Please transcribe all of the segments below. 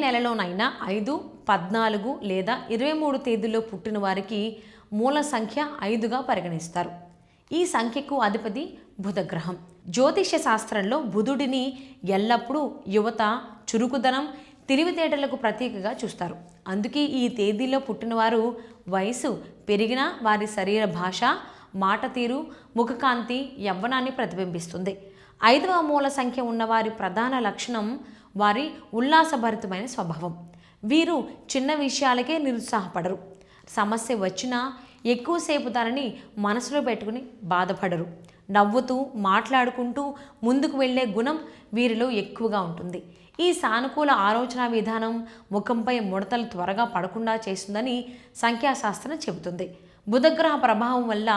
నెలలోనైనా 5, 14 లేదా 23 తేదీల్లో పుట్టిన వారికి మూల సంఖ్య 5గా పరిగణిస్తారు. ఈ సంఖ్యకు అధిపతి బుధగ్రహం. జ్యోతిష్య శాస్త్రంలో బుధుడిని ఎల్లప్పుడూ యువత, చురుకుదనం, తెలివితేటలకు ప్రతీకగా చూస్తారు. అందుకే ఈ తేదీలో పుట్టినవారు వయసు పెరిగినా వారి శరీర భాష, మాట తీరు, ముఖకాంతి యవ్వనాన్ని ప్రతిబింబిస్తుంది. 5వ మూల సంఖ్య ఉన్నవారి ప్రధాన లక్షణం వారి ఉల్లాసభరితమైన స్వభావం. వీరు చిన్న విషయాలకే నిరుత్సాహపడరు. సమస్య వచ్చినా ఎక్కువసేపు దానిని మనసులో పెట్టుకుని బాధపడరు. నవ్వుతూ మాట్లాడుకుంటూ ముందుకు వెళ్ళే గుణం వీరిలో ఎక్కువగా ఉంటుంది. ఈ సానుకూల ఆలోచన విధానం ముఖంపై ముడతలు త్వరగా పడకుండా చేస్తుందని సంఖ్యాశాస్త్రం చెబుతుంది. బుధగ్రహ ప్రభావం వల్ల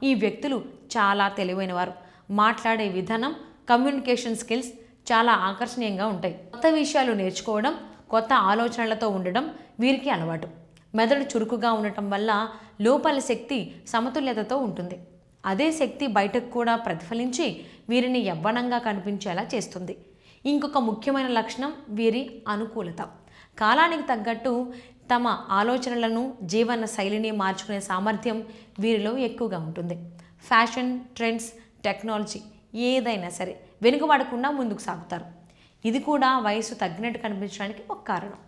ఈ వ్యక్తులు చాలా తెలివైనవారు. మాట్లాడే విధానం, కమ్యూనికేషన్ స్కిల్స్ చాలా ఆకర్షణీయంగా ఉంటాయి. కొత్త విషయాలు నేర్చుకోవడం, కొత్త ఆలోచనలతో ఉండడం వీరికి అలవాటు. మెదడు చురుకుగా ఉండటం వల్ల లోపలి శక్తి సమతుల్యతతో ఉంటుంది. అదే శక్తి బయటకు కూడా ప్రతిఫలించి వీరిని యవ్వనంగా కనిపించేలా చేస్తుంది. ఇంకొక ముఖ్యమైన లక్షణం వీరి అనుకూలత. కాలానికి తగ్గట్టు తమ ఆలోచనలను, జీవన శైలిని మార్చుకునే సామర్థ్యం వీరిలో ఎక్కువగా ఉంటుంది. ఫ్యాషన్, ట్రెండ్స్, టెక్నాలజీ ఏదైనా సరే వెనుకబడకుండా ముందుకు సాగుతారు. ఇది కూడా వయసు తగ్గినట్టు కనిపించడానికి ఒక కారణం.